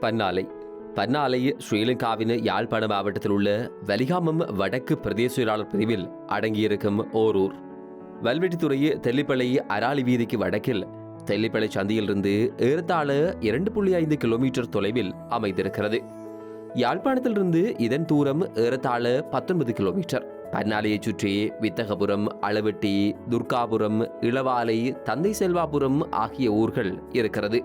பன்னாலை பன்னாலை ஸ்ரீலங்காவின் யாழ்ப்பாண மாவட்டத்தில் உள்ள வலிகாமம் வடக்கு பிரதேச செயலாளர் பிரிவில் அடங்கியிருக்கும் ஓரூர். வல்வெட்டித்துறை தெல்லிப்பளை அராலி வீதிக்கு வடக்கில் தெல்லிப்பளை சந்தியிலிருந்து ஏறத்தாழ 2.5 கிலோமீட்டர் தொலைவில் அமைந்திருக்கிறது. யாழ்ப்பாணத்திலிருந்து இதன் தூரம் ஏறத்தாழ 19 கிலோமீட்டர். பன்னாலையை சுற்றி வித்தகபுரம், அளவெட்டி, துர்காபுரம், இளவாலை, தந்தை செல்வாபுரம் ஆகிய ஊர்கள் இருக்கிறது.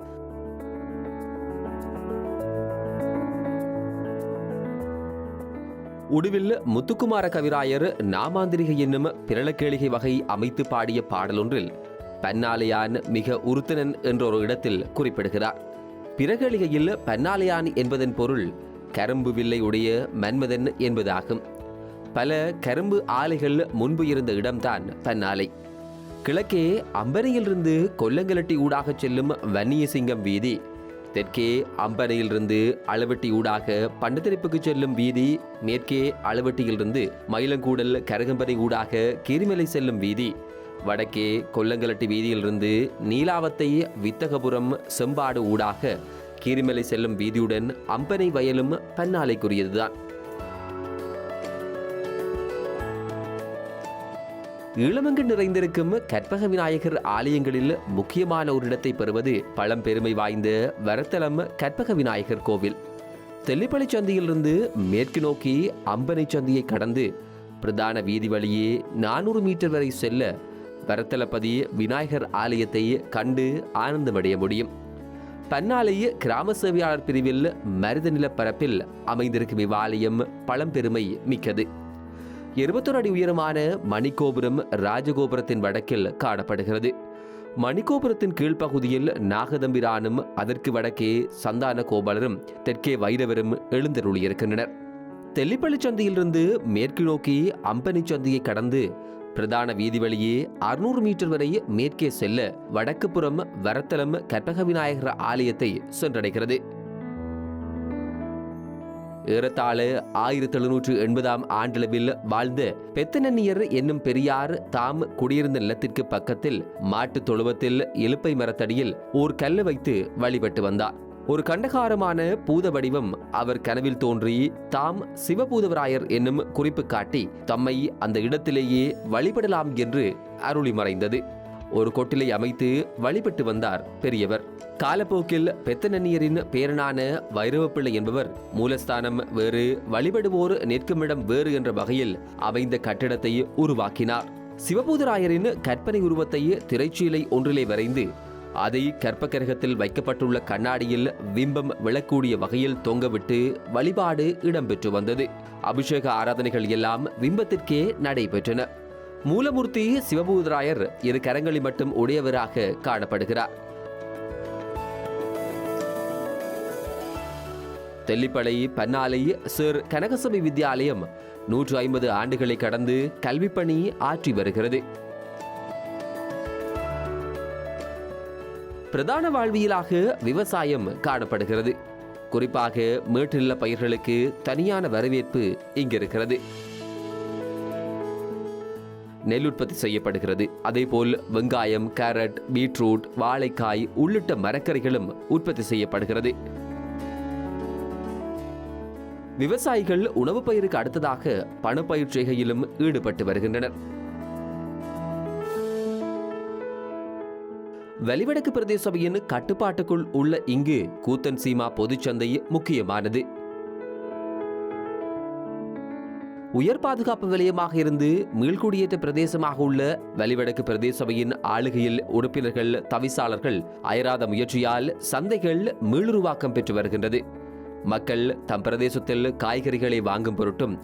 உடுவில் முத்துக்குமார கவிராயர் நாமாந்திரிகை என்னும் பிரளக்கேளிகை வகை அமைத்து பாடிய பாடலொன்றில் பன்னாலையான் மிக உறுத்தனன் என்ற ஒரு இடத்தில் குறிப்பிடுகிறார். பிரகேளிகையில் பன்னாலையான் என்பதன் பொருள் கரும்பு வில்லை உடைய மன்மதன் என்பதாகும். பல கரும்பு ஆலைகள் முன்பு இருந்த இடம்தான் பன்னாலை. கிழக்கே அம்பனையிலிருந்து கொல்லங்கலட்டி ஊடாக செல்லும் வன்னியசிங்கம் வீதி, தெற்கே அம்பனையிலிருந்து அளவெட்டி ஊடாக பண்டத்தரிப்புக்கு செல்லும் வீதி, மேற்கே அளவெட்டியிலிருந்து மயிலங்கூடல் கரகம்பனை ஊடாக கீரிமலை செல்லும் வீதி, வடக்கே கொல்லங்கலட்டி வீதியிலிருந்து நீலாவத்தை வித்தகபுரம் செம்பாடு ஊடாக கீரிமலை செல்லும் வீதியுடன் அம்பனை வயலும் பன்னாலைக்குரியதுதான். ஈழமங்கு நிறைந்திருக்கும் கற்பக விநாயகர் ஆலயங்களில் முக்கியமான ஒரு இடத்தை பெறுவது பழம்பெருமை வாய்ந்த வரத்தலம் கற்பக விநாயகர் கோவில். தெல்லிப்பளை சந்தியிலிருந்து மேற்கு நோக்கி அம்பனை சந்தியை கடந்து பிரதான வீதி வழியே 400 மீட்டர் வரை செல்ல வரத்தலப்பதி விநாயகர் ஆலயத்தை கண்டு ஆனந்தமடைய முடியும். பன்னாலை கிராம சேவையாளர் பிரிவில் மருத நிலப்பரப்பில் அமைந்திருக்கும் இவ்வாலயம் பழம்பெருமை மிக்கது. 21 அடி உயரமான மணிக்கோபுரம் ராஜகோபுரத்தின் வடக்கில் காணப்படுகிறது. மணிக்கோபுரத்தின் கீழ்ப்பகுதியில் நாகதம்பிரானும் அதற்கு வடக்கே சந்தான கோபாலரும் தெற்கே வைரவரும் எழுந்தருளியிருக்கின்றனர். தெல்லிப்பள்ளி சந்தியிலிருந்து மேற்கு நோக்கி அம்பனி சந்தியை கடந்து பிரதான வீதி வழியே 600 மீட்டர் வரை மேற்கே செல்ல வடக்கு புறம் வரத்தலம் கற்பக விநாயகர் ஆலயத்தை சென்றடைகிறது. ஏறத்தாழ 1780ஆம் ஆண்டளவில் வாழ்ந்த பெத்தனன்னியர் என்னும் பெரியார் தாம் குடியிருந்த நிலத்திற்கு பக்கத்தில் மாட்டு தொழுவத்தில் இலுப்பை மரத்தடியில் ஓர் கல்லை வைத்து வழிபட்டு வந்தார். ஒரு கண்டகாரமான பூத வடிவம் அவர் கனவில் தோன்றி தாம் சிவபூதவராயர் என்னும் குறிப்பு காட்டி தம்மை அந்த இடத்திலேயே வழிபடலாம் என்று அருளி மறைந்தது. ஒரு கொட்டிலை அமைத்து வழிபட்டு வந்தார் பெரியவர். காலப்போக்கில் பெத்தனன்னியரின் பேரனான வைரவப்பிள்ளை என்பவர் மூலஸ்தானம் வேறு, வழிபடுவோர் நிற்குமிடம் வேறு என்ற வகையில் அமைந்த கட்டிடத்தை உருவாக்கினார். சிவபூதராயரின் கற்பனை உருவத்தை திரைச்சீலை ஒன்றிலே வரைந்து அதை கற்பகரகத்தில் வைக்கப்பட்டுள்ள கண்ணாடியில் பிம்பம் விழக்கூடிய வகையில் தொங்கவிட்டு வழிபாடு இடம்பெற்று வந்தது. அபிஷேக ஆராதனைகள் எல்லாம் பிம்பத்திற்கே நடைபெற்றன. மூலமூர்த்தி சிவபூதராயர் 2 கரங்களை மட்டும் உடையவராக காணப்படுகிறார். தெல்லிப்பளை பன்னாலை சர் கனகசபை வித்யாலயம் 150 ஆண்டுகளை கடந்து கல்விப்பணி ஆற்றி வருகிறது. பிரதான வாழ்வியலாக விவசாயம் காணப்படுகிறது. குறிப்பாக மேட்டு நில பயிர்களுக்கு தனியான வரவேற்பு இங்கிருக்கிறது. நெல் உற்பத்தி செய்யப்படுகிறது. அதேபோல் வெங்காயம், கேரட், பீட்ரூட், வாழைக்காய் உள்ளிட்ட மரக்கறிகளும் உற்பத்தி செய்யப்படுகிறது. விவசாயிகள் உணவு பயிருக்கு அடுத்ததாக பணப்பயிர் செய்கையிலும் ஈடுபட்டு வருகின்றனர். வலிவடக்கு பிரதேச சபையின் கட்டுப்பாட்டுக்குள் உள்ள இங்கு கூத்தன் சீமா பொதுச்சந்தை முக்கியமானது. உயர் பாதுகாப்பு வலயமாக இருந்து மீள்குடியேற்ற பிரதேசமாக உள்ள வலிவடக்கு பிரதேச சபையின் ஆளுகையில் உறுப்பினர்கள், தவிசாளர்கள் அயராத முயற்சியால் சந்தைகள் மீளுருவாக்கம் பெற்று வருகின்றது. மக்கள் தம் பிரதேசத்தில் காய்கறிகளை வாங்கும் பொருட்டும்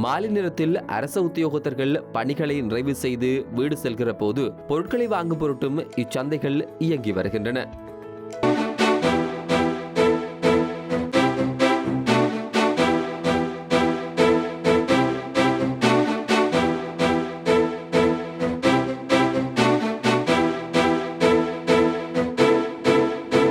மாலை நேரத்தில் அரச உத்தியோகத்தர்கள் பணிகளை நிறைவு செய்து வீடு செல்கிற போது பொருட்களை வாங்கும் பொருட்டும் இச்சந்தைகள் இயங்கி வருகின்றன.